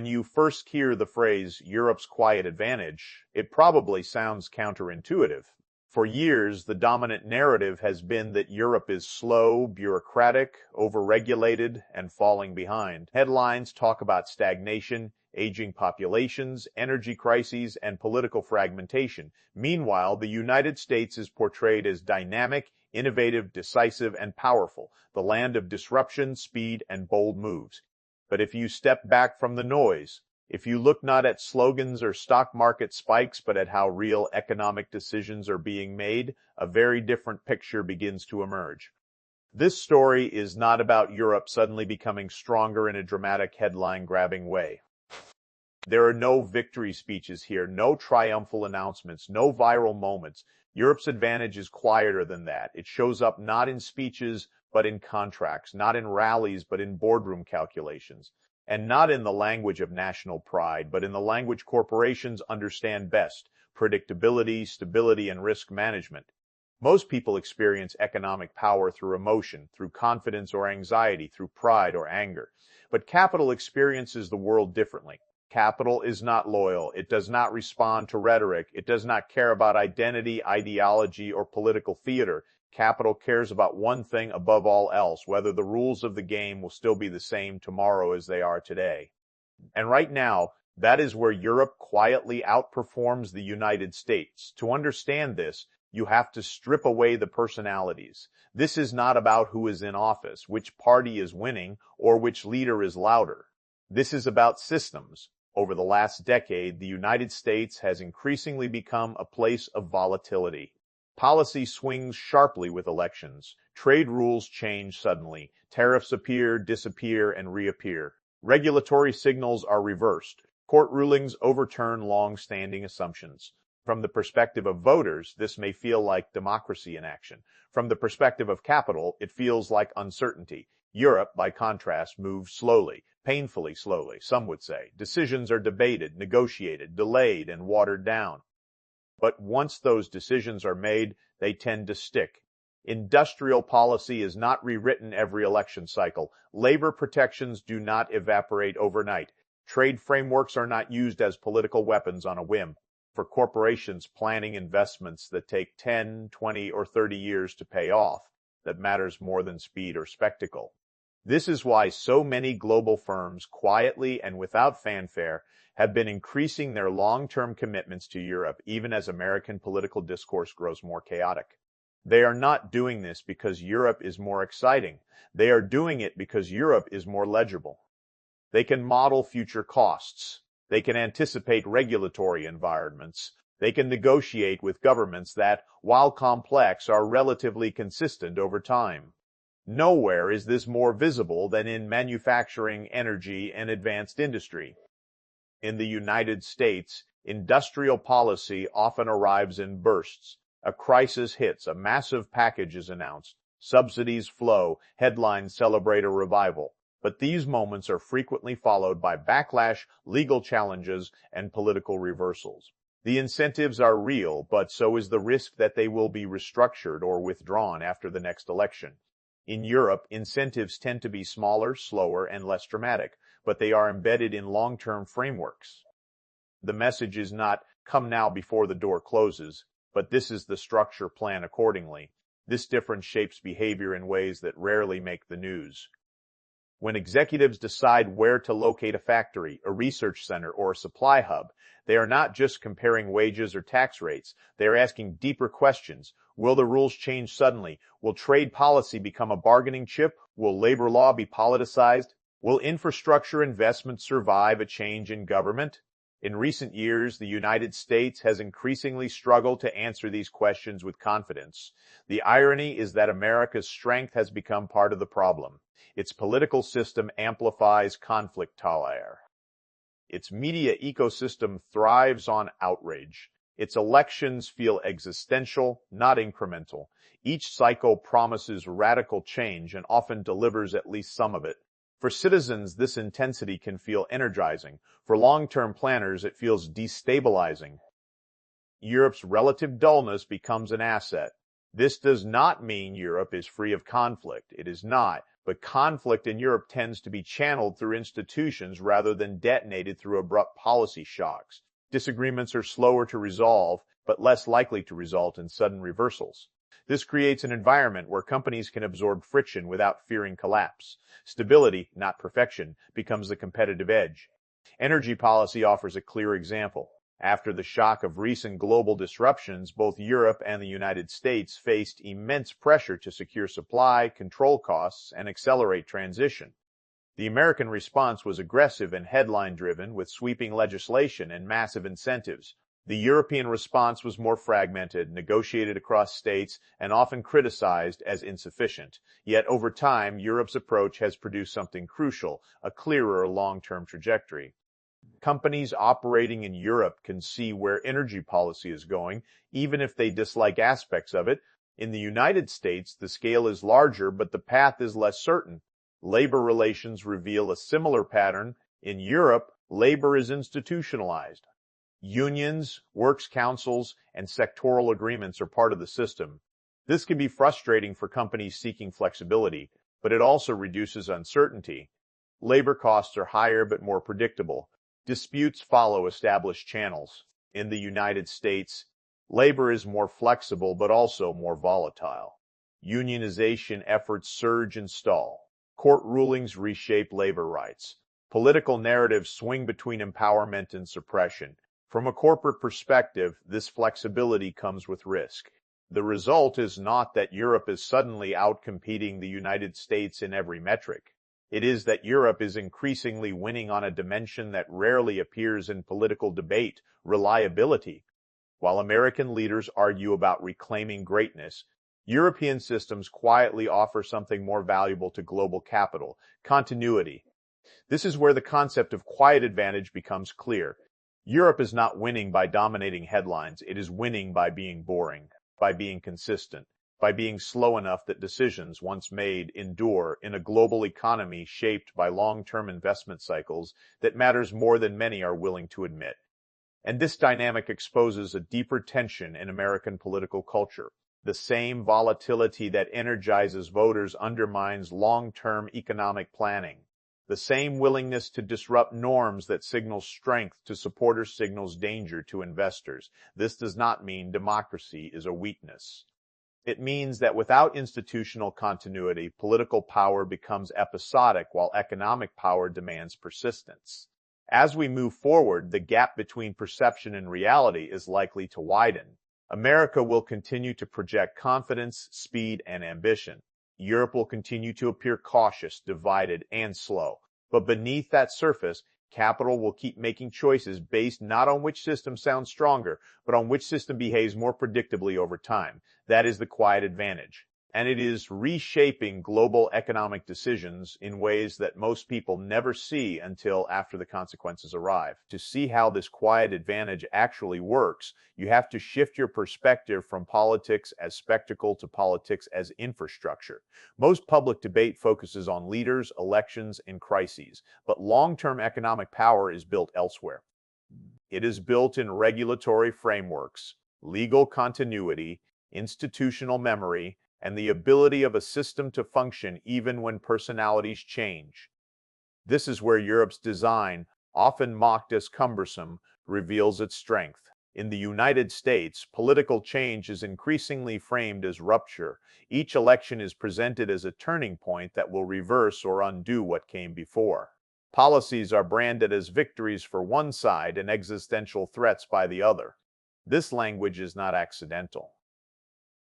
When you first hear the phrase Europe's quiet advantage, it probably sounds counterintuitive. For years, the dominant narrative has been that Europe is slow, bureaucratic, overregulated, and falling behind. Headlines talk about stagnation, aging populations, energy crises, and political fragmentation. Meanwhile, the United States is portrayed as dynamic, innovative, decisive, and powerful, the land of disruption, speed, and bold moves. But if you step back from the noise, if you look not at slogans or stock market spikes, but at how real economic decisions are being made, a very different picture begins to emerge. This story is not about Europe suddenly becoming stronger in a dramatic headline-grabbing way. There are no victory speeches here, no triumphal announcements, no viral moments. Europe's advantage is quieter than that. It shows up not in speeches, but in contracts, not in rallies, but in boardroom calculations, and not in the language of national pride, but in the language corporations understand best: predictability, stability, and risk management. Most people experience economic power through emotion, through confidence or anxiety, through pride or anger. But capital experiences the world differently. Capital is not loyal. It does not respond to rhetoric. It does not care about identity, ideology, or political theater. Capital cares about one thing above all else: whether the rules of the game will still be the same tomorrow as they are today. And right now, that is where Europe quietly outperforms the United States. To understand this, you have to strip away the personalities. This is not about who is in office, which party is winning, or which leader is louder. This is about systems. Over the last decade, the United States has increasingly become a place of volatility. Policy swings sharply with elections. Trade rules change suddenly. Tariffs appear, disappear, and reappear. Regulatory signals are reversed. Court rulings overturn long-standing assumptions. From the perspective of voters, this may feel like democracy in action. From the perspective of capital, it feels like uncertainty. Europe, by contrast, moves slowly, painfully slowly, some would say. Decisions are debated, negotiated, delayed, and watered down. But once those decisions are made, they tend to stick. Industrial policy is not rewritten every election cycle. Labor protections do not evaporate overnight. Trade frameworks are not used as political weapons on a whim. For corporations planning investments that take 10, 20, or 30 years to pay off, that matters more than speed or spectacle. This is why so many global firms, quietly and without fanfare, have been increasing their long-term commitments to Europe, even as American political discourse grows more chaotic. They are not doing this because Europe is more exciting. They are doing it because Europe is more legible. They can model future costs. They can anticipate regulatory environments. They can negotiate with governments that, while complex, are relatively consistent over time. Nowhere is this more visible than in manufacturing, energy, and advanced industry. In the United States, industrial policy often arrives in bursts. A crisis hits, a massive package is announced, subsidies flow, headlines celebrate a revival. But these moments are frequently followed by backlash, legal challenges, and political reversals. The incentives are real, but so is the risk that they will be restructured or withdrawn after the next election. In Europe, incentives tend to be smaller, slower, and less dramatic, but they are embedded in long-term frameworks. The message is not, "Come now before the door closes," but "This is the structure, plan accordingly." This difference shapes behavior in ways that rarely make the news. When executives decide where to locate a factory, a research center, or a supply hub, they are not just comparing wages or tax rates. They are asking deeper questions. Will the rules change suddenly? Will trade policy become a bargaining chip? Will labor law be politicized? Will infrastructure investment survive a change in government? In recent years, the United States has increasingly struggled to answer these questions with confidence. The irony is that America's strength has become part of the problem. Its political system amplifies conflict tolerance. Its media ecosystem thrives on outrage. Its elections feel existential, not incremental. Each cycle promises radical change and often delivers at least some of it. For citizens, this intensity can feel energizing. For long-term planners, it feels destabilizing. Europe's relative dullness becomes an asset. This does not mean Europe is free of conflict. It is not, But conflict in Europe tends to be channeled through institutions rather than detonated through abrupt policy shocks. Disagreements are slower to resolve, but less likely to result in sudden reversals. This creates an environment where companies can absorb friction without fearing collapse. Stability, not perfection, becomes the competitive edge. Energy policy offers a clear example. After the shock of recent global disruptions, both Europe and the United States faced immense pressure to secure supply, control costs, and accelerate transition. The American response was aggressive and headline-driven, with sweeping legislation and massive incentives. The European response was more fragmented, negotiated across states, and often criticized as insufficient. Yet over time, Europe's approach has produced something crucial, a clearer long-term trajectory. Companies operating in Europe can see where energy policy is going, even if they dislike aspects of it. In the United States, the scale is larger, but the path is less certain. Labor relations reveal a similar pattern. In Europe, labor is institutionalized. Unions, works councils, and sectoral agreements are part of the system. This can be frustrating for companies seeking flexibility, but it also reduces uncertainty. Labor costs are higher but more predictable. Disputes follow established channels. In the United States, labor is more flexible but also more volatile. Unionization efforts surge and stall. Court rulings reshape labor rights. Political narratives swing between empowerment and suppression. From a corporate perspective, this flexibility comes with risk. The result is not that Europe is suddenly outcompeting the United States in every metric. It is that Europe is increasingly winning on a dimension that rarely appears in political debate: reliability. While American leaders argue about reclaiming greatness, European systems quietly offer something more valuable to global capital: continuity. This is where the concept of quiet advantage becomes clear. Europe is not winning by dominating headlines. It is winning by being boring, by being consistent, by being slow enough that decisions once made endure in a global economy shaped by long-term investment cycles that matters more than many are willing to admit. And this dynamic exposes a deeper tension in American political culture. The same volatility that energizes voters undermines long-term economic planning. The same willingness to disrupt norms that signals strength to supporters signals danger to investors. This does not mean democracy is a weakness. It means that without institutional continuity, political power becomes episodic while economic power demands persistence. As we move forward, the gap between perception and reality is likely to widen. America will continue to project confidence, speed, and ambition. Europe will continue to appear cautious, divided, and slow. But beneath that surface, capital will keep making choices based not on which system sounds stronger, but on which system behaves more predictably over time. That is the quiet advantage. And it is reshaping global economic decisions in ways that most people never see until after the consequences arrive. To see how this quiet advantage actually works, you have to shift your perspective from politics as spectacle to politics as infrastructure. Most public debate focuses on leaders, elections, and crises, but long-term economic power is built elsewhere. It is built in regulatory frameworks, legal continuity, institutional memory, and the ability of a system to function even when personalities change. This is where Europe's design, often mocked as cumbersome, reveals its strength. In the United States, political change is increasingly framed as rupture. Each election is presented as a turning point that will reverse or undo what came before. Policies are branded as victories for one side and existential threats by the other. This language is not accidental.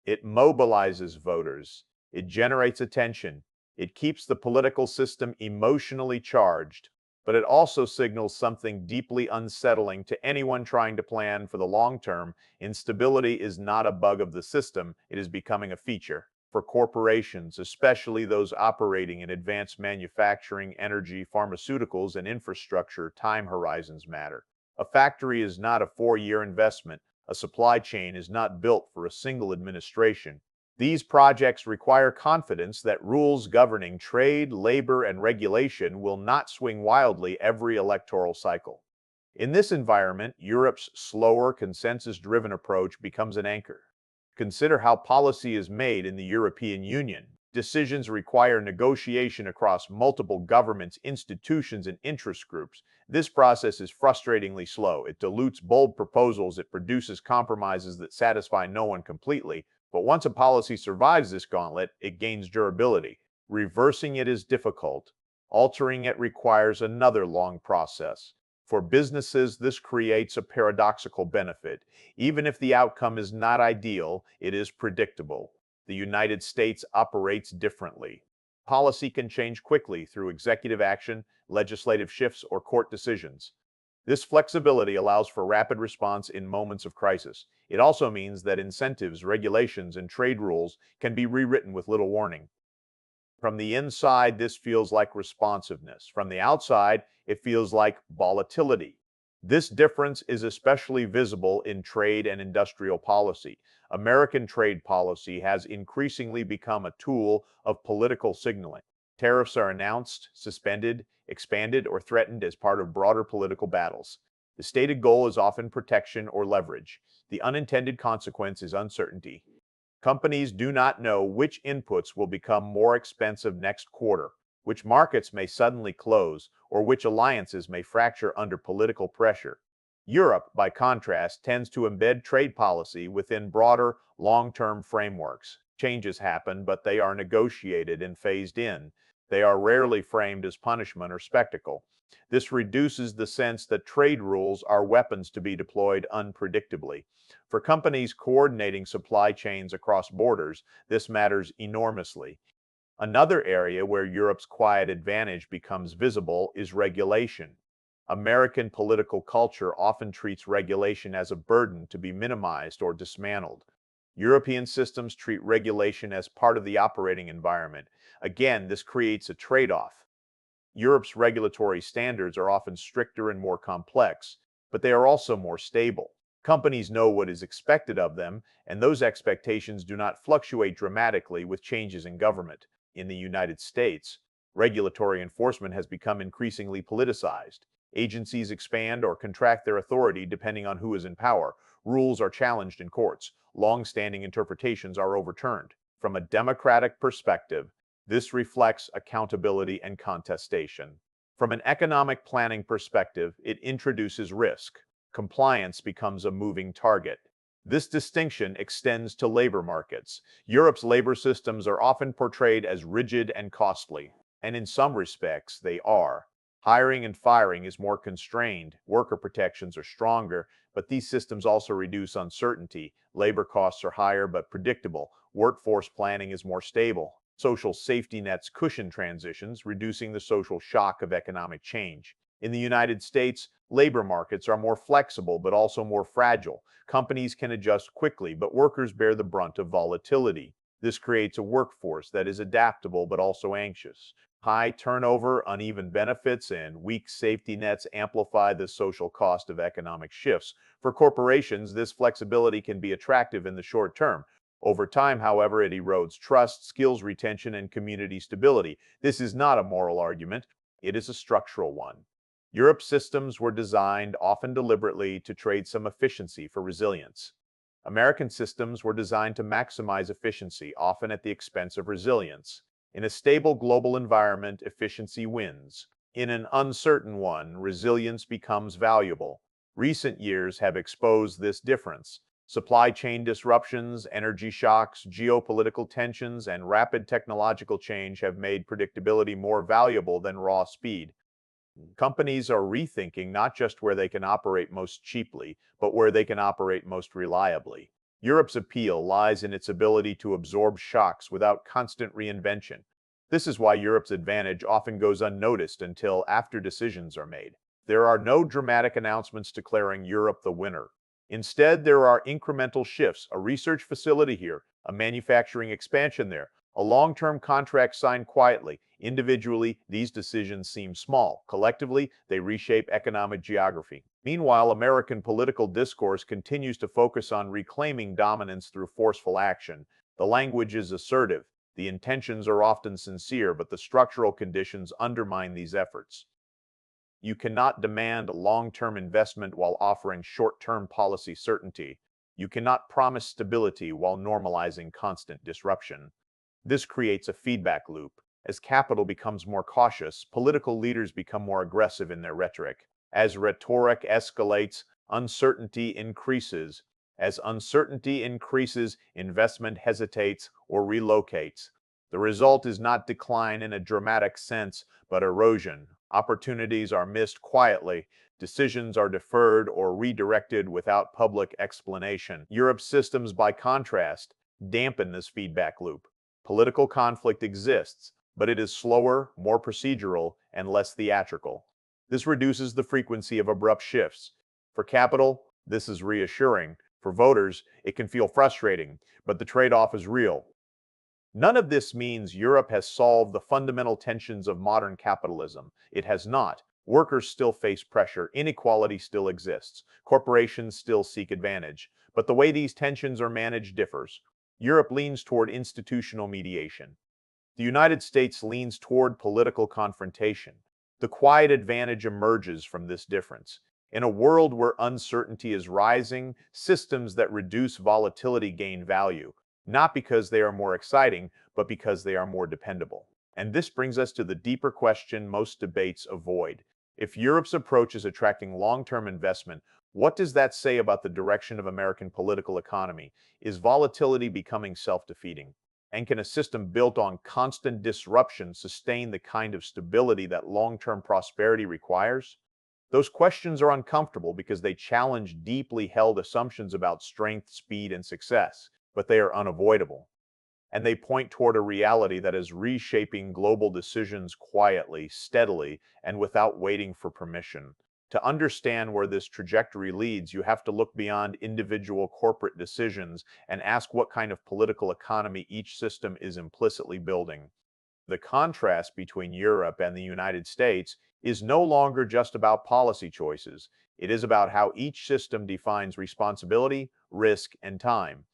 It mobilizes voters. It generates attention. It keeps the political system emotionally charged. But it also signals something deeply unsettling to anyone trying to plan for the long term. Instability is not a bug of the system. It is becoming a feature. For corporations, especially those operating in advanced manufacturing, energy, pharmaceuticals, and infrastructure, time horizons matter. A factory is not a 4-year investment. A supply chain is not built for a single administration. These projects require confidence that rules governing trade, labor, and regulation will not swing wildly every electoral cycle. In this environment, Europe's slower, consensus-driven approach becomes an anchor. Consider how policy is made in the European Union. Decisions require negotiation across multiple governments, institutions, and interest groups. This process is frustratingly slow. It dilutes bold proposals, it produces compromises that satisfy no one completely, but once a policy survives this gauntlet, it gains durability. Reversing it is difficult. Altering it requires another long process. For businesses, this creates a paradoxical benefit. Even if the outcome is not ideal, it is predictable. The United States operates differently. Policy can change quickly through executive action, legislative shifts, or court decisions. This flexibility allows for rapid response in moments of crisis. It also means that incentives, regulations, and trade rules can be rewritten with little warning. From the inside, this feels like responsiveness. From the outside, it feels like volatility. This difference is especially visible in trade and industrial policy. American trade policy has increasingly become a tool of political signaling. Tariffs are announced, suspended, expanded, or threatened as part of broader political battles. The stated goal is often protection or leverage. The unintended consequence is uncertainty. Companies do not know which inputs will become more expensive next quarter, which markets may suddenly close, or which alliances may fracture under political pressure. Europe, by contrast, tends to embed trade policy within broader, long-term frameworks. Changes happen, but they are negotiated and phased in. They are rarely framed as punishment or spectacle. This reduces the sense that trade rules are weapons to be deployed unpredictably. For companies coordinating supply chains across borders, this matters enormously. Another area where Europe's quiet advantage becomes visible is regulation. American political culture often treats regulation as a burden to be minimized or dismantled. European systems treat regulation as part of the operating environment. Again, this creates a trade-off. Europe's regulatory standards are often stricter and more complex, but they are also more stable. Companies know what is expected of them, and those expectations do not fluctuate dramatically with changes in government. In the United States, regulatory enforcement has become increasingly politicized. Agencies expand or contract their authority depending on who is in power. Rules are challenged in courts. Long-standing interpretations are overturned. From a democratic perspective, this reflects accountability and contestation. From an economic planning perspective, it introduces risk. Compliance becomes a moving target. This distinction extends to labor markets. Europe's labor systems are often portrayed as rigid and costly, and in some respects, they are. Hiring and firing is more constrained, worker protections are stronger, but these systems also reduce uncertainty. Labor costs are higher but predictable. Workforce planning is more stable. Social safety nets cushion transitions, reducing the social shock of economic change. In the United States, labor markets are more flexible but also more fragile. Companies can adjust quickly, but workers bear the brunt of volatility. This creates a workforce that is adaptable but also anxious. High turnover, uneven benefits, and weak safety nets amplify the social cost of economic shifts. For corporations, this flexibility can be attractive in the short term. Over time, however, it erodes trust, skills retention, and community stability. This is not a moral argument, it is a structural one. Europe's systems were designed, often deliberately, to trade some efficiency for resilience. American systems were designed to maximize efficiency, often at the expense of resilience. In a stable global environment, efficiency wins. In an uncertain one, resilience becomes valuable. Recent years have exposed this difference. Supply chain disruptions, energy shocks, geopolitical tensions, and rapid technological change have made predictability more valuable than raw speed. Companies are rethinking not just where they can operate most cheaply, but where they can operate most reliably. Europe's appeal lies in its ability to absorb shocks without constant reinvention. This is why Europe's advantage often goes unnoticed until after decisions are made. There are no dramatic announcements declaring Europe the winner. Instead, there are incremental shifts, a research facility here, a manufacturing expansion there, a long-term contract signed quietly. Individually, these decisions seem small. Collectively, they reshape economic geography. Meanwhile, American political discourse continues to focus on reclaiming dominance through forceful action. The language is assertive. The intentions are often sincere, but the structural conditions undermine these efforts. You cannot demand long-term investment while offering short-term policy certainty. You cannot promise stability while normalizing constant disruption. This creates a feedback loop. As capital becomes more cautious, political leaders become more aggressive in their rhetoric. As rhetoric escalates, uncertainty increases. As uncertainty increases, investment hesitates or relocates. The result is not decline in a dramatic sense, but erosion. Opportunities are missed quietly. Decisions are deferred or redirected without public explanation. Europe's systems, by contrast, dampen this feedback loop. Political conflict exists, but it is slower, more procedural, and less theatrical. This reduces the frequency of abrupt shifts. For capital, this is reassuring. For voters, it can feel frustrating, but the trade-off is real. None of this means Europe has solved the fundamental tensions of modern capitalism. It has not. Workers still face pressure, inequality still exists, corporations still seek advantage. But the way these tensions are managed differs. Europe leans toward institutional mediation. The United States leans toward political confrontation. The quiet advantage emerges from this difference. In a world where uncertainty is rising, systems that reduce volatility gain value, not because they are more exciting, but because they are more dependable. And this brings us to the deeper question most debates avoid. If Europe's approach is attracting long-term investment, what does that say about the direction of American political economy? Is volatility becoming self-defeating? And can a system built on constant disruption sustain the kind of stability that long-term prosperity requires? Those questions are uncomfortable because they challenge deeply held assumptions about strength, speed, and success, but they are unavoidable. And they point toward a reality that is reshaping global decisions quietly, steadily, and without waiting for permission. To understand where this trajectory leads, you have to look beyond individual corporate decisions and ask what kind of political economy each system is implicitly building. The contrast between Europe and the United States is no longer just about policy choices. It is about how each system defines responsibility, risk, and time.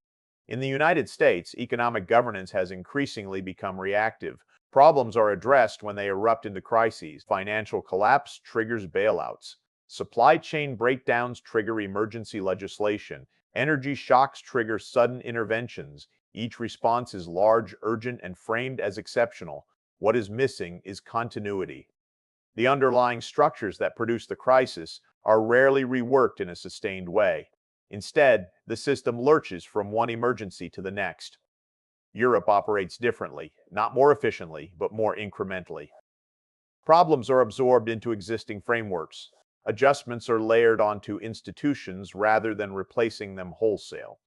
In the United States, economic governance has increasingly become reactive. Problems are addressed when they erupt into crises. Financial collapse triggers bailouts. Supply chain breakdowns trigger emergency legislation. Energy shocks trigger sudden interventions. Each response is large, urgent, and framed as exceptional. What is missing is continuity. The underlying structures that produce the crisis are rarely reworked in a sustained way. Instead, the system lurches from one emergency to the next. Europe operates differently, not more efficiently, but more incrementally. Problems are absorbed into existing frameworks. Adjustments are layered onto institutions rather than replacing them wholesale.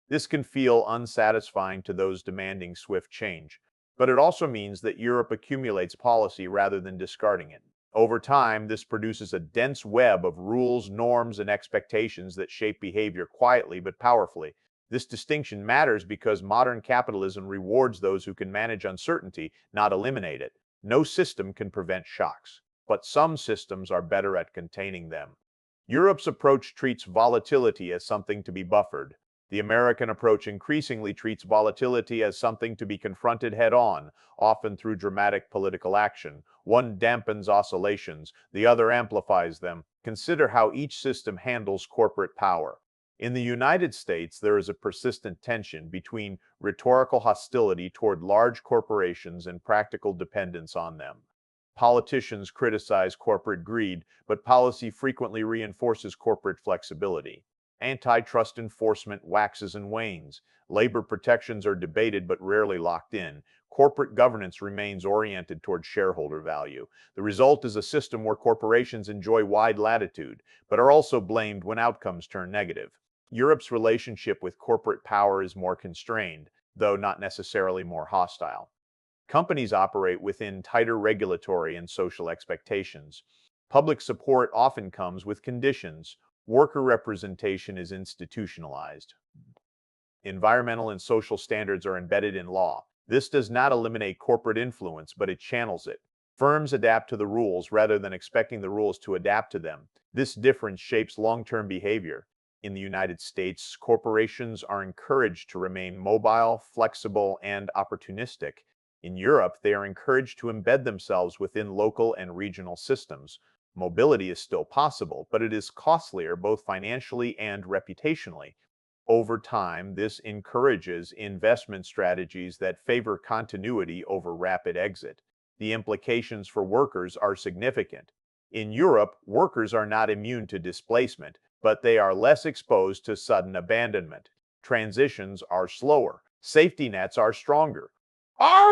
This can feel unsatisfying to those demanding swift change, but it also means that Europe accumulates policy rather than discarding it. Over time, this produces a dense web of rules, norms, and expectations that shape behavior quietly but powerfully. This distinction matters because modern capitalism rewards those who can manage uncertainty, not eliminate it. No system can prevent shocks, but some systems are better at containing them. Europe's approach treats volatility as something to be buffered. The American approach increasingly treats volatility as something to be confronted head-on, often through dramatic political action. One dampens oscillations, the other amplifies them. Consider how each system handles corporate power. In the United States, there is a persistent tension between rhetorical hostility toward large corporations and practical dependence on them. Politicians criticize corporate greed, but policy frequently reinforces corporate flexibility. Antitrust enforcement waxes and wanes. Labor protections are debated but rarely locked in. Corporate governance remains oriented toward shareholder value. The result is a system where corporations enjoy wide latitude, but are also blamed when outcomes turn negative. Europe's relationship with corporate power is more constrained, though not necessarily more hostile. Companies operate within tighter regulatory and social expectations. Public support often comes with conditions. Worker representation is institutionalized. Environmental and social standards are embedded in law. This does not eliminate corporate influence, but it channels it. Firms adapt to the rules rather than expecting the rules to adapt to them. This difference shapes long-term behavior. In the United States, corporations are encouraged to remain mobile, flexible, and opportunistic. In Europe, they are encouraged to embed themselves within local and regional systems. Mobility is still possible, but it is costlier both financially and reputationally. Over time, this encourages investment strategies that favor continuity over rapid exit. The implications for workers are significant. In Europe, workers are not immune to displacement, but they are less exposed to sudden abandonment. Transitions are slower. Safety nets are stronger.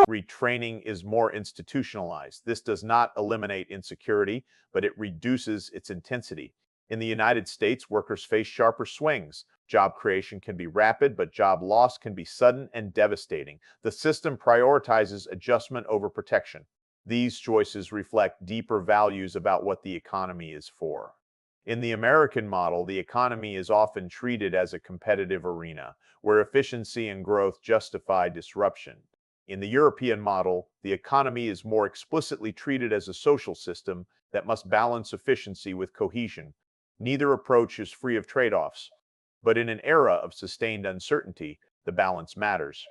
Retraining is more institutionalized. This does not eliminate insecurity, but it reduces its intensity. In the United States, workers face sharper swings. Job creation can be rapid, but job loss can be sudden and devastating. The system prioritizes adjustment over protection. These choices reflect deeper values about what the economy is for. In the American model, the economy is often treated as a competitive arena, where efficiency and growth justify disruption. In the European model, the economy is more explicitly treated as a social system that must balance efficiency with cohesion. Neither approach is free of trade-offs, but in an era of sustained uncertainty, the balance matters.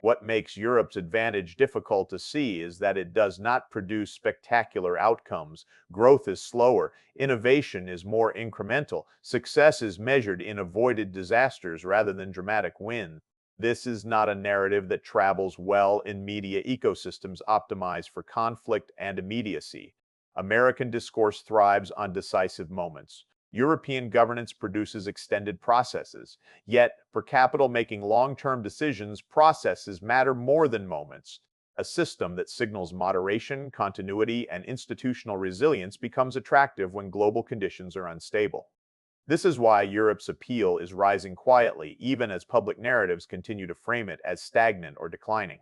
What makes Europe's advantage difficult to see is that it does not produce spectacular outcomes. Growth is slower, innovation is more incremental, success is measured in avoided disasters rather than dramatic wins. This is not a narrative that travels well in media ecosystems optimized for conflict and immediacy. American discourse thrives on decisive moments. European governance produces extended processes. Yet, for capital making long-term decisions, processes matter more than moments. A system that signals moderation, continuity, and institutional resilience becomes attractive when global conditions are unstable. This is why Europe's appeal is rising quietly, even as public narratives continue to frame it as stagnant or declining.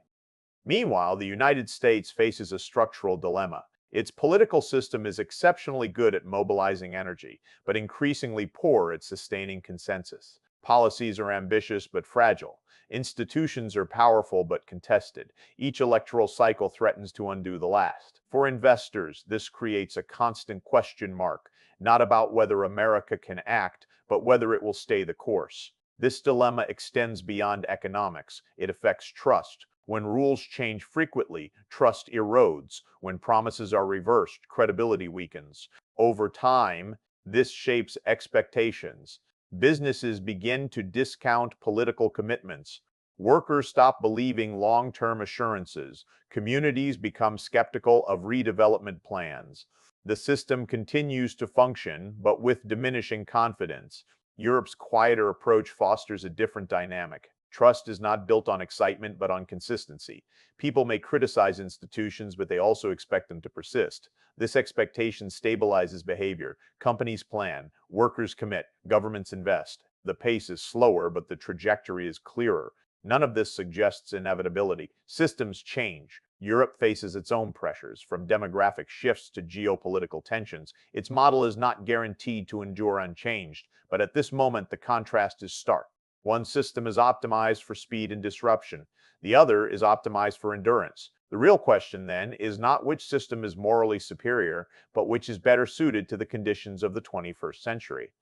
Meanwhile, the United States faces a structural dilemma. Its political system is exceptionally good at mobilizing energy, but increasingly poor at sustaining consensus. Policies are ambitious but fragile. Institutions are powerful but contested. Each electoral cycle threatens to undo the last. For investors, this creates a constant question mark, not about whether America can act, but whether it will stay the course. This dilemma extends beyond economics. It affects trust. When rules change frequently, trust erodes. When promises are reversed, credibility weakens. Over time, this shapes expectations. Businesses begin to discount political commitments. Workers stop believing long-term assurances. Communities become skeptical of redevelopment plans. The system continues to function, but with diminishing confidence. Europe's quieter approach fosters a different dynamic. Trust is not built on excitement, but on consistency. People may criticize institutions, but they also expect them to persist. This expectation stabilizes behavior. Companies plan, workers commit, governments invest. The pace is slower, but the trajectory is clearer. None of this suggests inevitability. Systems change. Europe faces its own pressures, from demographic shifts to geopolitical tensions. Its model is not guaranteed to endure unchanged, but at this moment the contrast is stark. One system is optimized for speed and disruption. The other is optimized for endurance. The real question, then, is not which system is morally superior, but which is better suited to the conditions of the 21st century.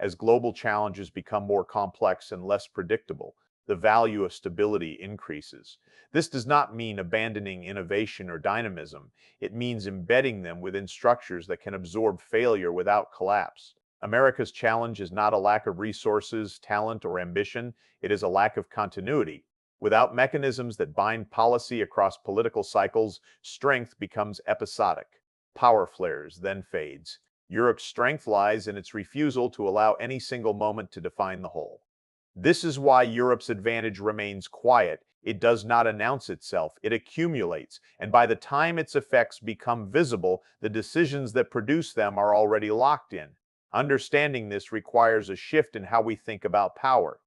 As global challenges become more complex and less predictable, the value of stability increases. This does not mean abandoning innovation or dynamism. It means embedding them within structures that can absorb failure without collapse. America's challenge is not a lack of resources, talent, or ambition. It is a lack of continuity. Without mechanisms that bind policy across political cycles, strength becomes episodic. Power flares, then fades. Europe's strength lies in its refusal to allow any single moment to define the whole. This is why Europe's advantage remains quiet. It does not announce itself, it accumulates, and by the time its effects become visible, the decisions that produce them are already locked in. Understanding this requires a shift in how we think about power,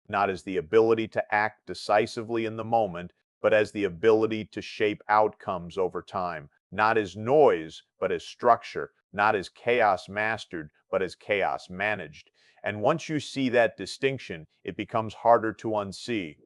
not as the ability to act decisively in the moment, but as the ability to shape outcomes over time, not as noise, but as structure, not as chaos mastered, but as chaos managed. And once you see that distinction, it becomes harder to unsee,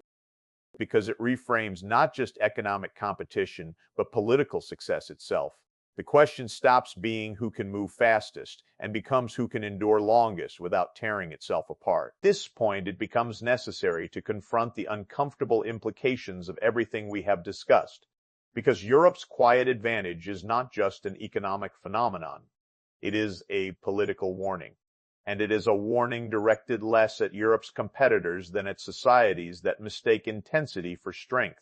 because it reframes not just economic competition, but political success itself. The question stops being who can move fastest and becomes who can endure longest without tearing itself apart. At this point, it becomes necessary to confront the uncomfortable implications of everything we have discussed, because Europe's quiet advantage is not just an economic phenomenon. It is a political warning. and it is a warning directed less at Europe's competitors than at societies that mistake intensity for strength.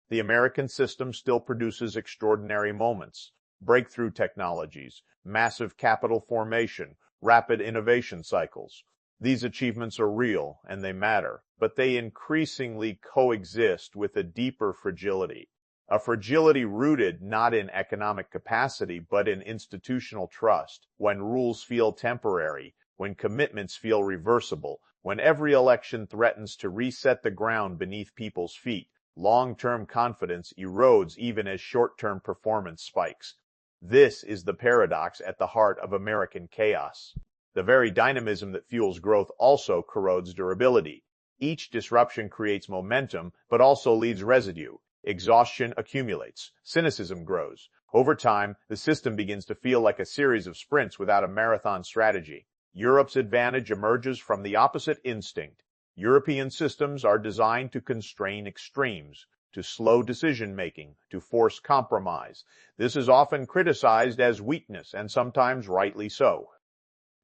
The American system still produces extraordinary moments, breakthrough technologies, massive capital formation, rapid innovation cycles. These achievements are real and they matter, but they increasingly coexist with a deeper fragility. A fragility rooted not in economic capacity, but in institutional trust. When rules feel temporary, when commitments feel reversible, when every election threatens to reset the ground beneath people's feet, long-term confidence erodes even as short-term performance spikes. This is the paradox at the heart of American chaos. The very dynamism that fuels growth also corrodes durability. Each disruption creates momentum, but also leaves residue. Exhaustion accumulates. Cynicism grows. Over time, the system begins to feel like a series of sprints without a marathon strategy. Europe's advantage emerges from the opposite instinct. European systems are designed to constrain extremes, to slow decision-making, to force compromise. This is often criticized as weakness, and sometimes rightly so.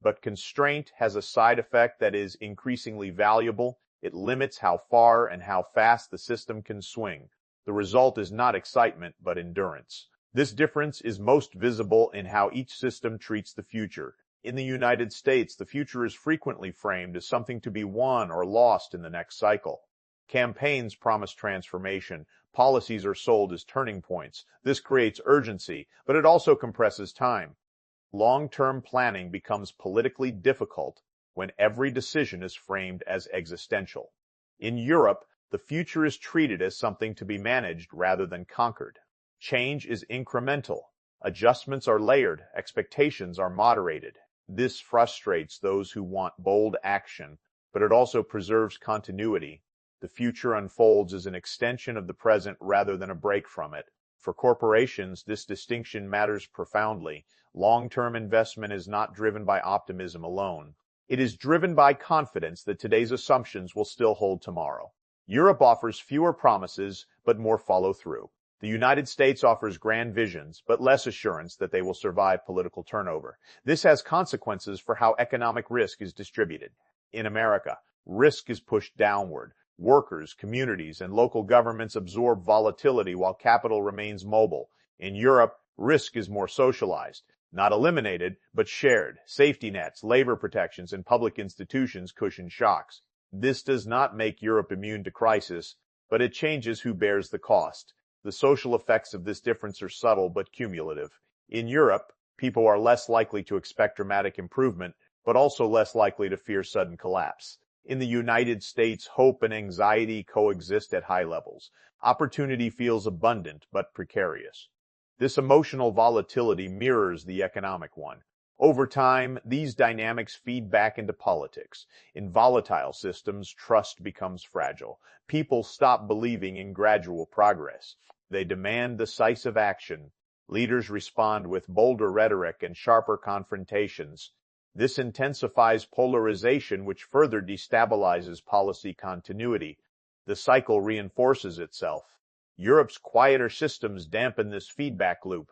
But constraint has a side effect that is increasingly valuable. It limits how far and how fast the system can swing. The result is not excitement, but endurance. This difference is most visible in how each system treats the future. In the United States, the future is frequently framed as something to be won or lost in the next cycle. Campaigns promise transformation. Policies are sold as turning points. This creates urgency, but it also compresses time. Long-term planning becomes politically difficult when every decision is framed as existential. In Europe, the future is treated as something to be managed rather than conquered. Change is incremental. Adjustments are layered. Expectations are moderated. This frustrates those who want bold action, but it also preserves continuity. The future unfolds as an extension of the present rather than a break from it. For corporations, this distinction matters profoundly. Long-term investment is not driven by optimism alone. It is driven by confidence that today's assumptions will still hold tomorrow. Europe offers fewer promises, but more follow-through. The United States offers grand visions, but less assurance that they will survive political turnover. This has consequences for how economic risk is distributed. In America, risk is pushed downward. Workers, communities, and local governments absorb volatility while capital remains mobile. In Europe, risk is more socialized. Not eliminated, but shared. Safety nets, labor protections, and public institutions cushion shocks. This does not make Europe immune to crisis, but it changes who bears the cost. The social effects of this difference are subtle but cumulative. In Europe, people are less likely to expect dramatic improvement, but also less likely to fear sudden collapse. In the United States, hope and anxiety coexist at high levels. Opportunity feels abundant but precarious. This emotional volatility mirrors the economic one. Over time, these dynamics feed back into politics. In volatile systems, trust becomes fragile. People stop believing in gradual progress. They demand decisive action. Leaders respond with bolder rhetoric and sharper confrontations. This intensifies polarization, which further destabilizes policy continuity. The cycle reinforces itself. Europe's quieter systems dampen this feedback loop.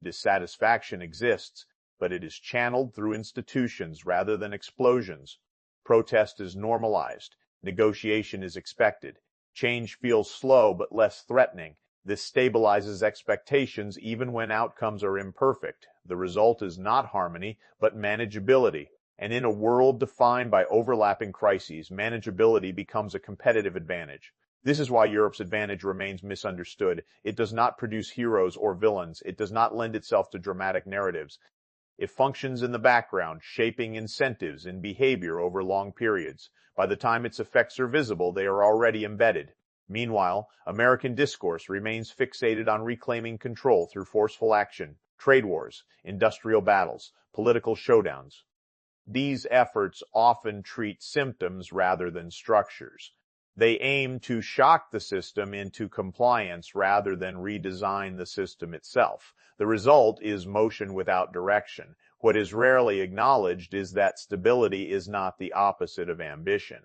Dissatisfaction exists, but it is channeled through institutions rather than explosions. Protest is normalized. Negotiation is expected. Change feels slow but less threatening. This stabilizes expectations even when outcomes are imperfect. The result is not harmony, but manageability. And in a world defined by overlapping crises, manageability becomes a competitive advantage. This is why Europe's advantage remains misunderstood. It does not produce heroes or villains. It does not lend itself to dramatic narratives. It functions in the background, shaping incentives and behavior over long periods. By the time its effects are visible, they are already embedded. Meanwhile, American discourse remains fixated on reclaiming control through forceful action, trade wars, industrial battles, political showdowns. These efforts often treat symptoms rather than structures. They aim to shock the system into compliance rather than redesign the system itself. The result is motion without direction. What is rarely acknowledged is that stability is not the opposite of ambition.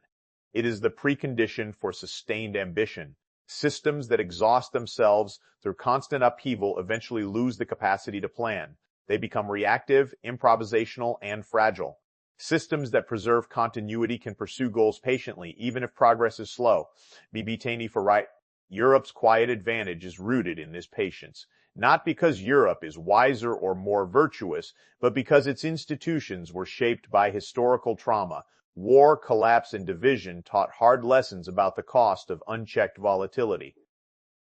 It is the precondition for sustained ambition. Systems that exhaust themselves through constant upheaval eventually lose the capacity to plan. They become reactive, improvisational, and fragile. Systems that preserve continuity can pursue goals patiently, even if progress is slow. BB Taney for right. Europe's quiet advantage is rooted in this patience, not because Europe is wiser or more virtuous, but because its institutions were shaped by historical trauma. War, collapse, and division taught hard lessons about the cost of unchecked volatility.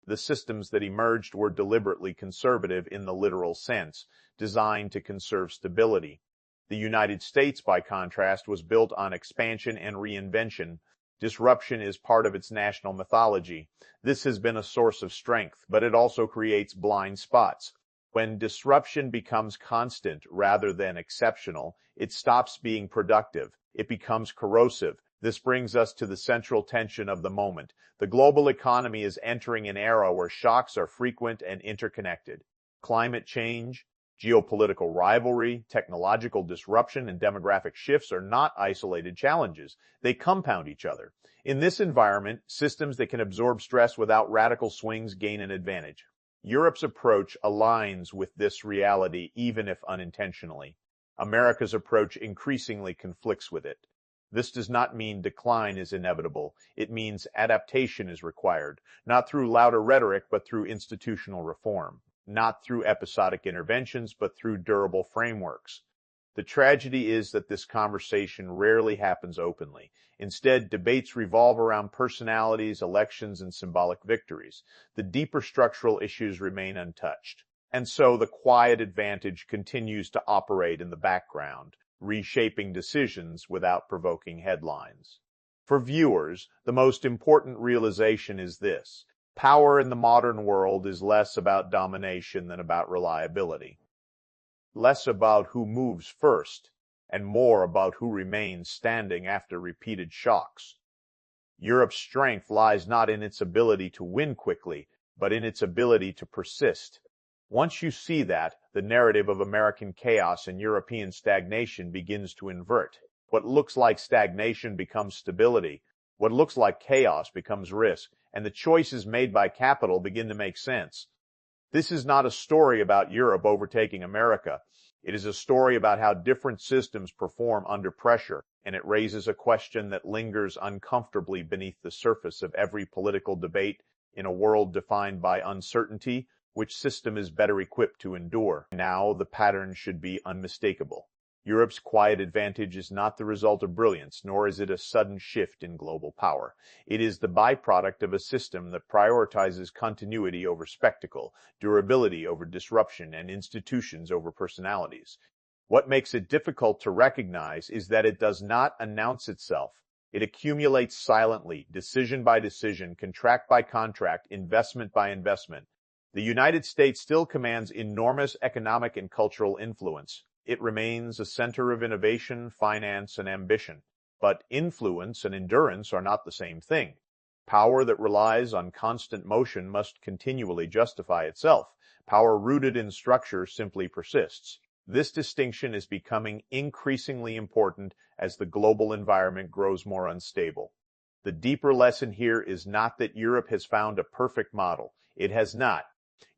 The systems that emerged were deliberately conservative in the literal sense, designed to conserve stability. The United States, by contrast, was built on expansion and reinvention. Disruption is part of its national mythology. This has been a source of strength, but it also creates blind spots. When disruption becomes constant rather than exceptional, it stops being productive. It becomes corrosive. This brings us to the central tension of the moment. The global economy is entering an era where shocks are frequent and interconnected. Climate change, geopolitical rivalry, technological disruption, and demographic shifts are not isolated challenges. They compound each other. In this environment, systems that can absorb stress without radical swings gain an advantage. Europe's approach aligns with this reality, even if unintentionally. America's approach increasingly conflicts with it. This does not mean decline is inevitable. It means adaptation is required, not through louder rhetoric, but through institutional reform. Not through episodic interventions, but through durable frameworks. The tragedy is that this conversation rarely happens openly. Instead, debates revolve around personalities, elections, and symbolic victories. The deeper structural issues remain untouched. And so the quiet advantage continues to operate in the background, reshaping decisions without provoking headlines. For viewers, the most important realization is this. Power in the modern world is less about domination than about reliability. Less about who moves first, and more about who remains standing after repeated shocks. Europe's strength lies not in its ability to win quickly, but in its ability to persist. Once you see that, the narrative of American chaos and European stagnation begins to invert. What looks like stagnation becomes stability. What looks like chaos becomes risk, and the choices made by capital begin to make sense. This is not a story about Europe overtaking America. It is a story about how different systems perform under pressure, and it raises a question that lingers uncomfortably beneath the surface of every political debate. In a world defined by uncertainty, which system is better equipped to endure? Now, the pattern should be unmistakable. Europe's quiet advantage is not the result of brilliance, nor is it a sudden shift in global power. It is the byproduct of a system that prioritizes continuity over spectacle, durability over disruption, and institutions over personalities. What makes it difficult to recognize is that it does not announce itself. It accumulates silently, decision by decision, contract by contract, investment by investment. The United States still commands enormous economic and cultural influence. It remains a center of innovation, finance, and ambition. But influence and endurance are not the same thing. Power that relies on constant motion must continually justify itself. Power rooted in structure simply persists. This distinction is becoming increasingly important as the global environment grows more unstable. The deeper lesson here is not that Europe has found a perfect model. It has not.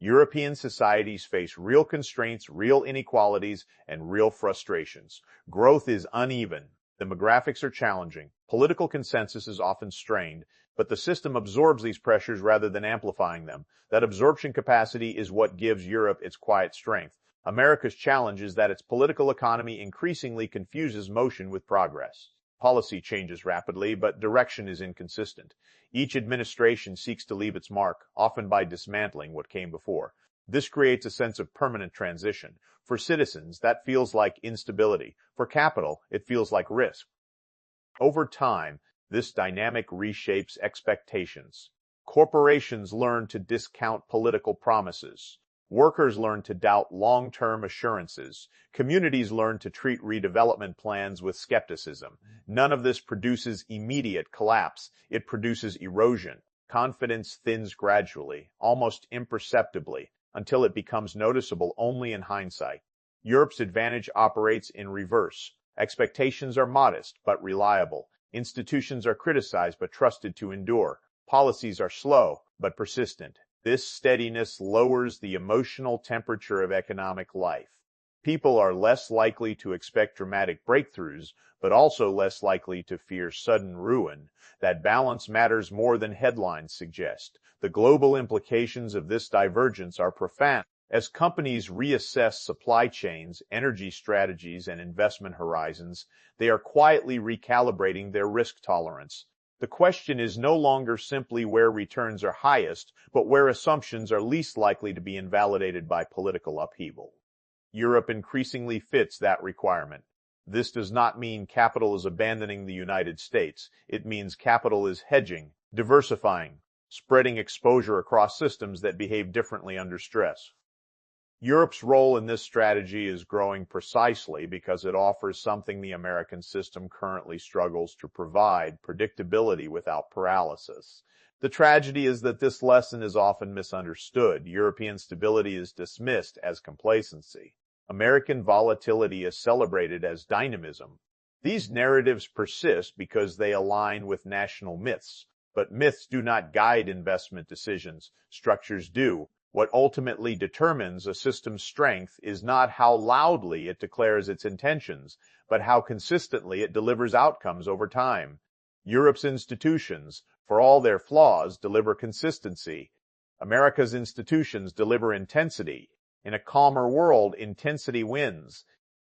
European societies face real constraints, real inequalities, and real frustrations. Growth is uneven. Demographics are challenging. Political consensus is often strained, but the system absorbs these pressures rather than amplifying them. That absorption capacity is what gives Europe its quiet strength. America's challenge is that its political economy increasingly confuses motion with progress. Policy changes rapidly, but direction is inconsistent. Each administration seeks to leave its mark, often by dismantling what came before. This creates a sense of permanent transition. For citizens, that feels like instability. For capital, it feels like risk. Over time, this dynamic reshapes expectations. Corporations learn to discount political promises. Workers learn to doubt long-term assurances. Communities learn to treat redevelopment plans with skepticism. None of this produces immediate collapse. It produces erosion. Confidence thins gradually, almost imperceptibly, until it becomes noticeable only in hindsight. Europe's advantage operates in reverse. Expectations are modest but reliable. Institutions are criticized but trusted to endure. Policies are slow but persistent. This steadiness lowers the emotional temperature of economic life. People are less likely to expect dramatic breakthroughs, but also less likely to fear sudden ruin. That balance matters more than headlines suggest. The global implications of this divergence are profound. As companies reassess supply chains, energy strategies, and investment horizons, they are quietly recalibrating their risk tolerance. The question is no longer simply where returns are highest, but where assumptions are least likely to be invalidated by political upheaval. Europe increasingly fits that requirement. This does not mean capital is abandoning the United States. It means capital is hedging, diversifying, spreading exposure across systems that behave differently under stress. Europe's role in this strategy is growing precisely because it offers something the American system currently struggles to provide: predictability without paralysis. The tragedy is that this lesson is often misunderstood. European stability is dismissed as complacency. American volatility is celebrated as dynamism. These narratives persist because they align with national myths, but myths do not guide investment decisions. Structures do. What ultimately determines a system's strength is not how loudly it declares its intentions, but how consistently it delivers outcomes over time. Europe's institutions, for all their flaws, deliver consistency. America's institutions deliver intensity. In a calmer world, intensity wins.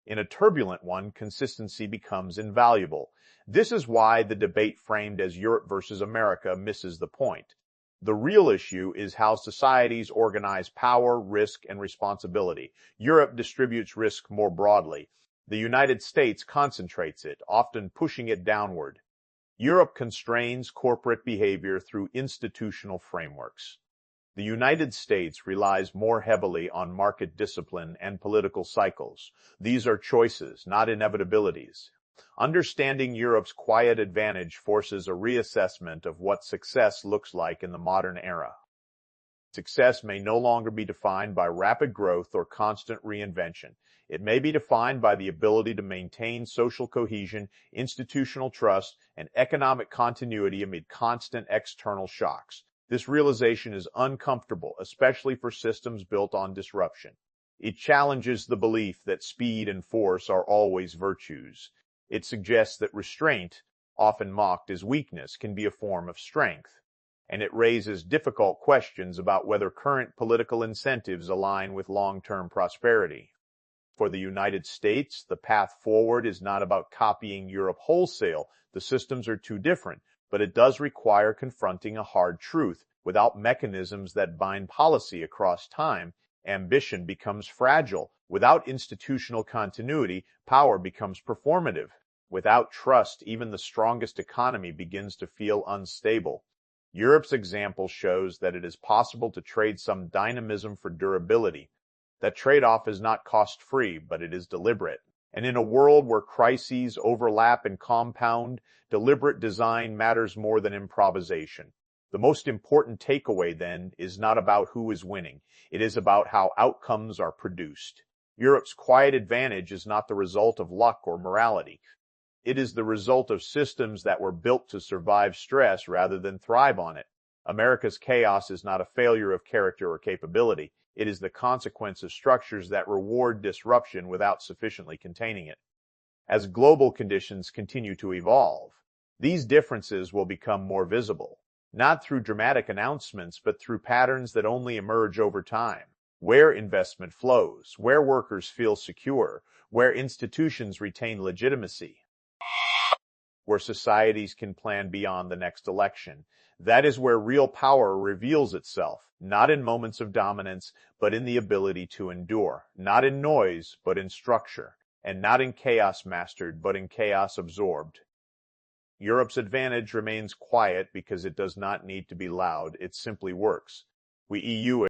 In a turbulent one, consistency becomes invaluable. This is why the debate framed as Europe versus America misses the point. The real issue is how societies organize power, risk, and responsibility. Europe distributes risk more broadly. The United States concentrates it, often pushing it downward. Europe constrains corporate behavior through institutional frameworks. The United States relies more heavily on market discipline and political cycles. These are choices, not inevitabilities. Understanding Europe's quiet advantage forces a reassessment of what success looks like in the modern era. Success may no longer be defined by rapid growth or constant reinvention. It may be defined by the ability to maintain social cohesion, institutional trust, and economic continuity amid constant external shocks. This realization is uncomfortable, especially for systems built on disruption. It challenges the belief that speed and force are always virtues. It suggests that restraint, often mocked as weakness, can be a form of strength. And it raises difficult questions about whether current political incentives align with long-term prosperity. For the United States, the path forward is not about copying Europe wholesale. The systems are too different, but it does require confronting a hard truth. Without mechanisms that bind policy across time, ambition becomes fragile. Without institutional continuity, power becomes performative. Without trust, even the strongest economy begins to feel unstable. Europe's example shows that it is possible to trade some dynamism for durability. That trade-off is not cost-free, but it is deliberate. And in a world where crises overlap and compound, deliberate design matters more than improvisation. The most important takeaway, then, is not about who is winning. It is about how outcomes are produced. Europe's quiet advantage is not the result of luck or morality. It is the result of systems that were built to survive stress rather than thrive on it. America's chaos is not a failure of character or capability. It is the consequence of structures that reward disruption without sufficiently containing it. As global conditions continue to evolve, these differences will become more visible, not through dramatic announcements, but through patterns that only emerge over time. Where investment flows, where workers feel secure, where institutions retain legitimacy, where societies can plan beyond the next election. That is where real power reveals itself, not in moments of dominance, but in the ability to endure, not in noise, but in structure, and not in chaos mastered, but in chaos absorbed. Europe's advantage remains quiet because it does not need to be loud. It simply works. We EU